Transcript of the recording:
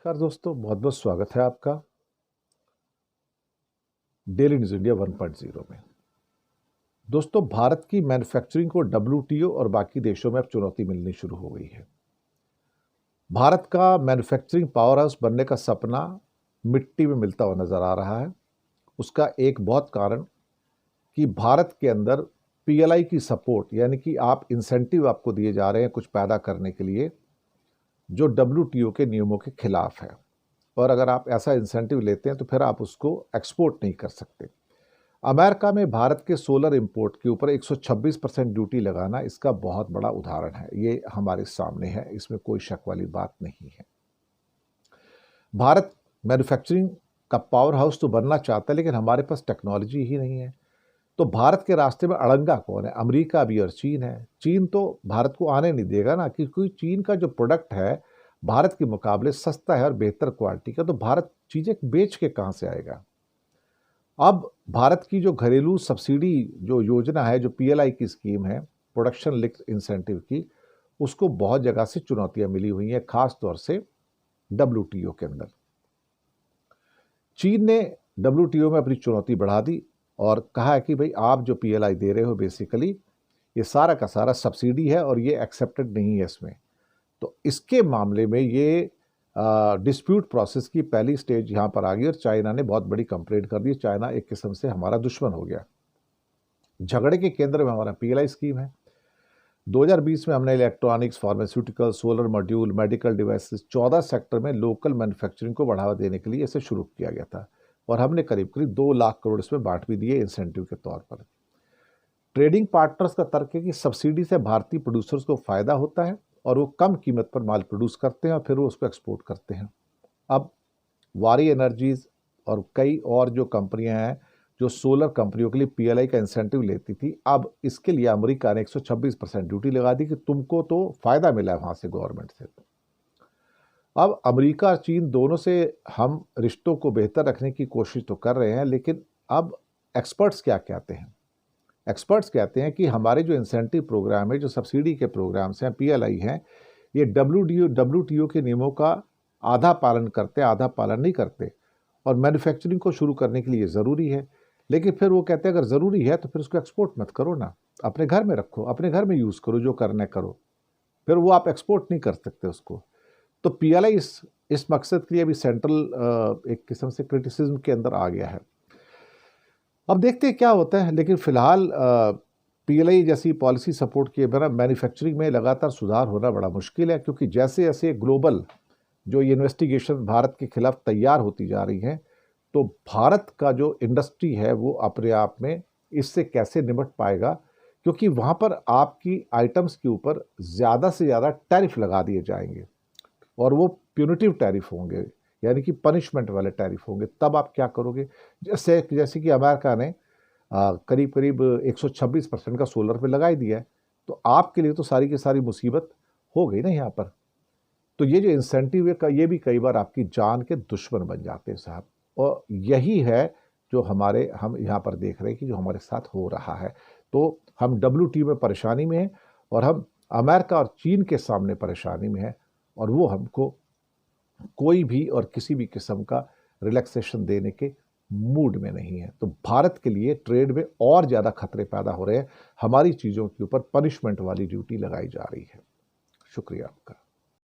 नमस्कार दोस्तों, बहुत बहुत स्वागत है आपका डेली न्यूज इंडिया 1.0 में। दोस्तों, भारत की मैन्युफैक्चरिंग को डब्ल्यूटीओ और बाकी देशों में अब चुनौती मिलनी शुरू हो गई है। भारत का मैन्युफैक्चरिंग पावर हाउस बनने का सपना मिट्टी में मिलता हुआ नजर आ रहा है। उसका एक बहुत कारण कि भारत के अंदर पीएलआई की सपोर्ट, यानी कि आप इंसेंटिव आपको दिए जा रहे हैं कुछ पैदा करने के लिए, जो डब्ल्यूटीओ के नियमों के खिलाफ है। और अगर आप ऐसा इंसेंटिव लेते हैं तो फिर आप उसको एक्सपोर्ट नहीं कर सकते। अमेरिका में भारत के सोलर इंपोर्ट के ऊपर 126% ड्यूटी लगाना इसका बहुत बड़ा उदाहरण है। ये हमारे सामने है, इसमें कोई शक वाली बात नहीं है। भारत मैन्युफैक्चरिंग का पावर हाउस तो बनना चाहता है, लेकिन हमारे पास टेक्नोलॉजी ही नहीं है। तो भारत के रास्ते में अड़ंगा कौन है? अमेरिका भी और चीन है। चीन तो भारत को आने नहीं देगा ना, क्योंकि चीन का जो प्रोडक्ट है भारत के मुकाबले सस्ता है और बेहतर क्वालिटी का, तो भारत चीजें बेच के कहां से आएगा? अब भारत की जो घरेलू सब्सिडी जो योजना है, जो पीएलआई की स्कीम है, प्रोडक्शन लिंक्ड इंसेंटिव की, उसको बहुत जगह से चुनौतियां मिली हुई हैं, खास तौर से डब्ल्यूटीओ के अंदर। चीन ने डब्ल्यूटीओ में अपनी चुनौती बढ़ा दी और कहा है कि भाई आप जो पीएलआई दे रहे हो बेसिकली ये सारा का सारा सब्सिडी है और ये एक्सेप्टेड नहीं है इसमें। तो इसके मामले में ये डिस्प्यूट प्रोसेस की पहली स्टेज यहाँ पर आ गई और चाइना ने बहुत बड़ी कंप्लेंट कर दी। चाइना एक किस्म से हमारा दुश्मन हो गया। झगड़े के केंद्र में हमारा पीएलआई स्कीम है। 2020 में हमने electronics, pharmaceutical, solar module, medical devices 14 sector में लोकल मैन्युफैक्चरिंग को बढ़ावा देने के लिए इसे शुरू किया गया था और हमने करीब करीब 2 लाख करोड़ इसमें बांट भी दिए इंसेंटिव के तौर पर। ट्रेडिंग पार्टनर्स का तर्क है कि सब्सिडी से भारतीय प्रोड्यूसर्स को फायदा होता है और वो कम कीमत पर माल प्रोड्यूस करते हैं और फिर वो उसको एक्सपोर्ट करते हैं। अब वारी एनर्जीज और कई और जो कंपनियां हैं जो सोलर कंपनियों के लिए पीएलआई का इंसेंटिव लेती थी, अब इसके लिए अमेरिका ने 126% ड्यूटी लगा दी कि तुमको तो फायदा मिला है वहां से, गवर्नमेंट से। अब अमेरिका और चीन दोनों से हम रिश्तों को बेहतर रखने की कोशिश तो कर रहे हैं, लेकिन अब एक्सपर्ट्स क्या कहते हैं? एक्सपर्ट्स कहते हैं कि हमारे जो इंसेंटिव प्रोग्राम है, जो सब्सिडी के प्रोग्राम्स हैं, पीएलआई हैं, ये डब्ल्यूटीओ के नियमों का आधा पालन करते हैं, आधा पालन नहीं करते। और मैन्युफैक्चरिंग को शुरू करने के लिए ज़रूरी है, लेकिन फिर वो कहते हैं अगर ज़रूरी है तो फिर उसको एक्सपोर्ट मत करो ना, अपने घर में रखो, अपने घर में यूज़ करो, जो करना करो। फिर वो आप एक्सपोर्ट नहीं कर सकते उसको। तो पीएलआई इस मकसद के लिए अभी सेंट्रल एक किस्म से क्रिटिसिज्म के अंदर आ गया है। अब देखते हैं क्या होता है, लेकिन फिलहाल पीएलआई जैसी पॉलिसी सपोर्ट किए बिना मैन्युफैक्चरिंग में लगातार सुधार होना बड़ा मुश्किल है, क्योंकि जैसे जैसे ग्लोबल जो इन्वेस्टिगेशन भारत के खिलाफ तैयार होती जा रही हैं, तो भारत का जो इंडस्ट्री है वो अपने आप में इससे कैसे निपट पाएगा, क्योंकि वहाँ पर आपकी आइटम्स के ऊपर ज़्यादा से ज़्यादा टैरिफ लगा दिए जाएंगे और वो प्यूनिटिव टैरिफ होंगे, यानी कि पनिशमेंट वाले टैरिफ होंगे। तब आप क्या करोगे? जैसे कि अमेरिका ने करीब करीब 126% का सोलर पे लगाई दिया है, तो आपके लिए तो सारी की सारी मुसीबत हो गई ना यहाँ पर। तो ये जो इंसेंटिव है ये भी कई बार आपकी जान के दुश्मन बन जाते हैं साहब, और यही है जो हम यहाँ पर देख रहे हैं कि जो हमारे साथ हो रहा है। तो हम डब्ल्यूटीओ में परेशानी में हैं और हम अमेरिका और चीन के सामने परेशानी में हैं, और वो हमको कोई भी और किसी भी किस्म का रिलैक्सेशन देने के मूड में नहीं है। तो भारत के लिए ट्रेड में और ज़्यादा खतरे पैदा हो रहे हैं। हमारी चीज़ों के ऊपर पनिशमेंट वाली ड्यूटी लगाई जा रही है। शुक्रिया आपका।